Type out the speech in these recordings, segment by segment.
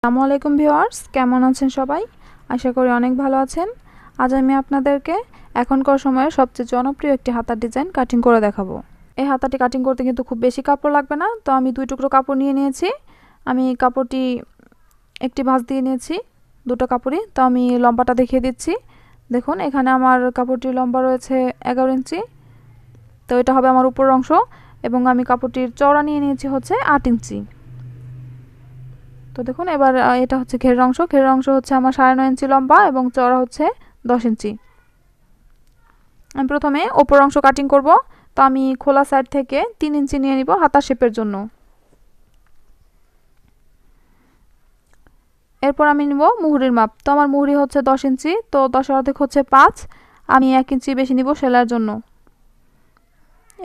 আসসালামু আলাইকুম ভিউয়ার্স, কেমন আছেন সবাই? আশা করি অনেক ভালো আছেন। আজ আমি আপনাদেরকে এখনকার সময়ের সবচেয়ে জনপ্রিয় একটি হাতার ডিজাইন কাটিং করে দেখাবো। এই হাতাটি কাটিং করতে কিন্তু খুব বেশি কাপড় লাগবে না, তো আমি 2 টুকরো কাপড় নিয়ে নিয়েছি। আমি কাপড়টি একটি ভাঁজ দিয়ে নিয়েছি, দুটো কাপড়ই। তো আমি লম্বাটা দেখিয়ে দিচ্ছি। দেখুন, এখানে আমার কাপড়টির লম্বা রয়েছে 11 ইঞ্চি। তো এটা হবে আমার উপর অংশ, এবং আমি কাপড়টির চওড়া নিয়ে নিয়েছি হচ্ছে 8 ইঞ্চি। তো দেখুন, এবার এটা হচ্ছে ঘেরের অংশ। ঘেরের অংশ হচ্ছে আমার 9.5 ইঞ্চি লম্বা এবং চওড়া হচ্ছে 10 ইঞ্চি। আমি প্রথমে ওপর অংশ কাটিং করব। তো আমি খোলা সাইড থেকে 3 ইঞ্চি নিয়ে নিব হাতা শেপের জন্য। এরপর আমি নিব মুহুরির মাপ। তো আমার মুহুরি হচ্ছে 10 ইঞ্চি, তো 10 এর অর্ধেক হচ্ছে 5। আমি 1 ইঞ্চি বেশি নিব সেলাইয়ের জন্য।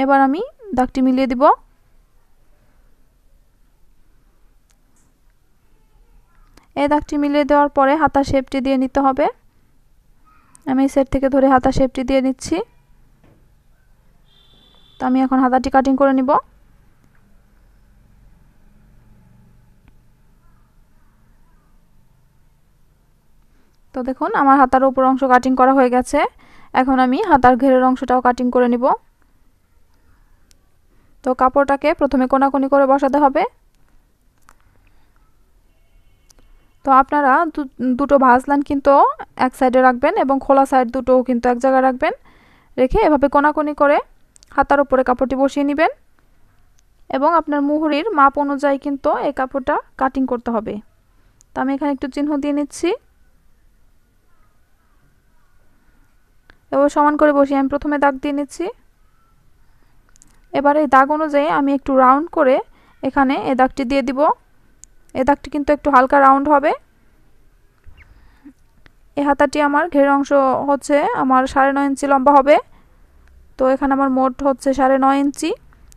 এবার আমি দাগটি মিলিয়ে দিব। এই দাগটি মিলিয়ে দেওয়ার পরে হাতা শেপটি দিয়ে নিতে হবে। আমি এই সাইড থেকে ধরে হাতা শেপটি দিয়ে নিচ্ছি। তো আমি এখন হাতাটি কাটিং করে নিব। তো দেখুন, আমার হাতার উপর অংশ কাটিং করা হয়ে গেছে। এখন আমি হাতার ঘেরের অংশটাও কাটিং করে নিব। তো কাপড়টাকে প্রথমে কোনাকুনি করে বসাতে হবে। তো আপনারা দুটো ভাঁজ লাইন কিন্তু এক সাইডে রাখবেন এবং খোলা সাইড দুটোও কিন্তু এক জায়গায় রাখবেন। রেখে এভাবে কোনাকুনি করে হাতার উপরে কাপড়টি বসিয়ে নেবেন এবং আপনার মুহুরির মাপ অনুযায়ী কিন্তু এই কাপড়টা কাটিং করতে হবে। তো আমি এখানে একটু চিহ্ন দিয়ে নিচ্ছি। এবার সমান করে বসিয়ে আমি প্রথমে দাগ দিয়ে নিচ্ছি। এবার এই দাগ অনুযায়ী আমি একটু রাউন্ড করে এখানে এই দাগটি দিয়ে দিব। এই দাগটি কিন্তু একটু হালকা রাউন্ড হবে। এই হাতাটি আমার ঘেরের অংশ হচ্ছে আমার 9.5 ইঞ্চি লম্বা হবে। তো এখানে আমার মোট হচ্ছে 9.5 ইঞ্চি।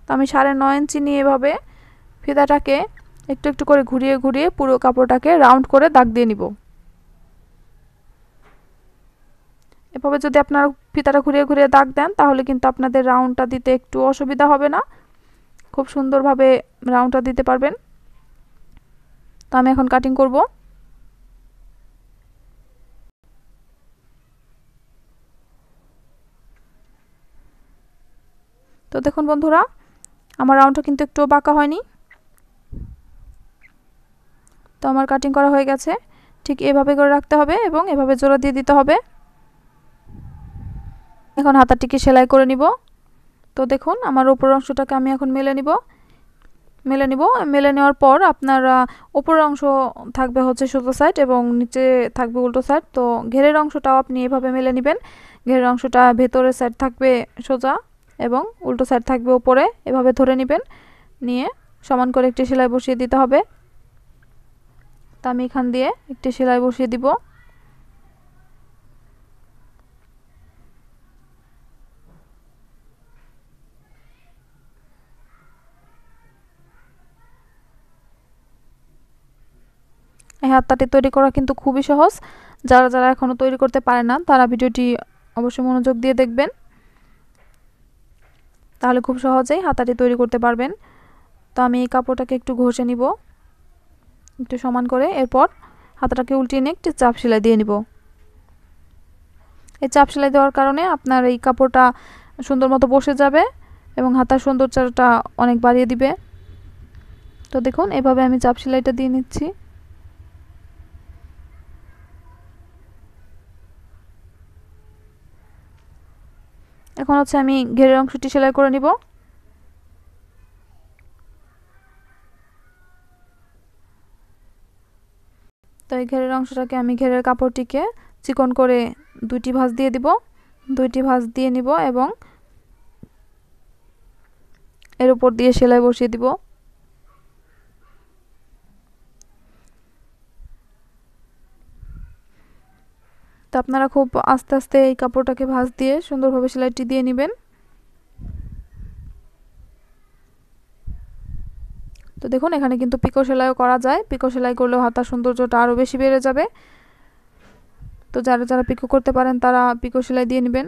তো আমি 9.5 ইঞ্চি নিয়ে এভাবে ফিতাটাকে একটু একটু করে ঘুরিয়ে ঘুরিয়ে পুরো কাপড়টাকে রাউন্ড করে দাগ দিয়ে নিব। এভাবে যদি আপনারা ফিতাটা ঘুরিয়ে ঘুরিয়ে দাগ দেন তাহলে কিন্তু আপনাদের রাউন্ডটা দিতে একটু অসুবিধা হবে না, খুব সুন্দরভাবে রাউন্ডটা দিতে পারবেন। তো আমি এখন কাটিং করব। তো দেখুন বন্ধুরা, আমার রাউন্ডটা কিন্তু একটু বাঁকা হয়নি। তো আমার কাটিং করা হয়ে গেছে। ঠিক এভাবে করে রাখতে হবে এবং এভাবে জোড়া দিয়ে দিতে হবে। এখন হাতাটিকে সেলাই করে নিব। তো দেখুন, আমার উপর অংশটাকে আমি এখন মেলে নিব। মেলে নেওয়ার পর আপনার উপরের অংশ থাকবে হচ্ছে সোজা সাইড এবং নিচে থাকবে উল্টো সাইড। তো ঘেরের অংশটাও আপনি এভাবে মেলে নেবেন। ঘেরের অংশটা ভেতরের সাইড থাকবে সোজা এবং উল্টো সাইড থাকবে উপরে। এভাবে ধরে নেবেন, নিয়ে সমান করে একটি সেলাই বসিয়ে দিতে হবে। তা আমি এখান দিয়ে একটি সেলাই বসিয়ে দিব। এই হাতাটি তৈরি করা কিন্তু খুবই সহজ। যারা যারা এখনো তৈরি করতে পারে না তারা ভিডিওটি অবশ্যই মনোযোগ দিয়ে দেখবেন, তাহলে খুব সহজেই হাতাটি তৈরি করতে পারবেন। তো আমি এই কাপড়টাকে একটু ঘষে নিব একটু সমান করে। এরপর হাতাটাকে উল্টিয়ে নিয়ে একটু চাপ সেলাই দিয়ে নিব। এই চাপ সেলাই দেওয়ার কারণে আপনার এই কাপড়টা সুন্দর মতো বসে যাবে এবং হাতার সৌন্দর্যটা অনেক বাড়িয়ে দিবে। তো দেখুন, এভাবে আমি চাপ সেলাইটা দিয়ে নিচ্ছি। এখন হচ্ছে আমি ঘেরের অংশটি সেলাই করে নিব। তো এই ঘেরের অংশটাকে আমি ঘেরের কাপড়টিকে চিকন করে 2টি ভাঁজ দিয়ে দিব। 2টি ভাঁজ দিয়ে নিব এবং এর উপর দিয়ে সেলাই বসিয়ে দিব। তো আপনারা খুব আস্তে আস্তে এই কাপড়টাকে ভাঁজ দিয়ে সুন্দরভাবে সেলাইটি দিয়ে নেবেন। তো দেখুন, এখানে কিন্তু পিকো সেলাইও করা যায়। পিকো সেলাই করলেও হাতার সৌন্দর্যটা আরও বেশি বেড়ে যাবে। তো যারা যারা পিকো করতে পারেন তারা পিকো সেলাই দিয়ে নেবেন।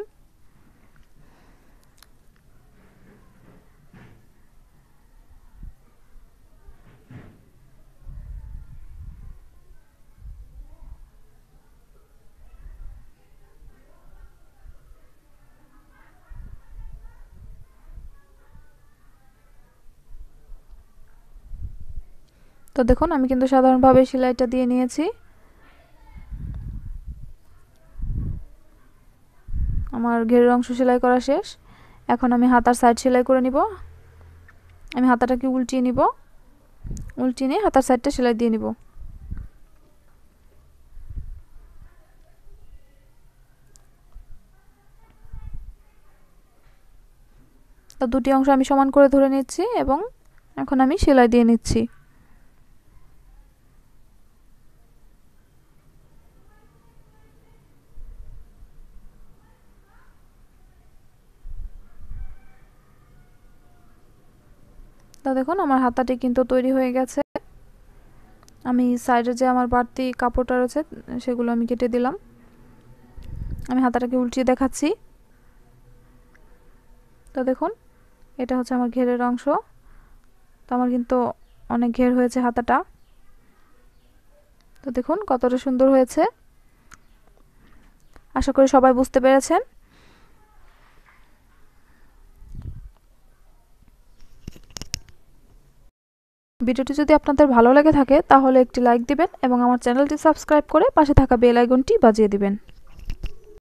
তো দেখুন আমি কিন্তু সাধারণভাবে সেলাইটা দিয়ে নিয়েছি। আমার ঘেরের অংশ সেলাই করা শেষ। এখন আমি হাতার সাইড সেলাই করে নিব। আমি হাতাটাকে উল্টিয়ে নিব, উল্টিয়ে নিয়ে হাতার সাইডটা সেলাই দিয়ে নিব। তো দুটি অংশ আমি সমান করে ধরে নিচ্ছি এবং এখন আমি সেলাই দিয়ে নিচ্ছি। তো দেখুন আমার হাতাটি কিন্তু তৈরি হয়ে গেছে। আমি সাইডে যে আমার বাড়তি কাপড়টা রয়েছে সেগুলো আমি কেটে দিলাম। আমি হাতাটাকে উল্টিয়ে দেখাচ্ছি। তো দেখুন এটা হচ্ছে আমার ঘেরের অংশ। তো আমার কিন্তু অনেক ঘের হয়েছে হাতাটা। তো দেখুন কতটা সুন্দর হয়েছে। আশা করি সবাই বুঝতে পেরেছেন। ভিডিওটি যদি আপনাদের ভালো লেগে থাকে তাহলে একটি লাইক দিবেন এবং আমার চ্যানেলটি সাবস্ক্রাইব করে পাশে থাকা বেল আইকনটি বাজিয়ে দিবেন।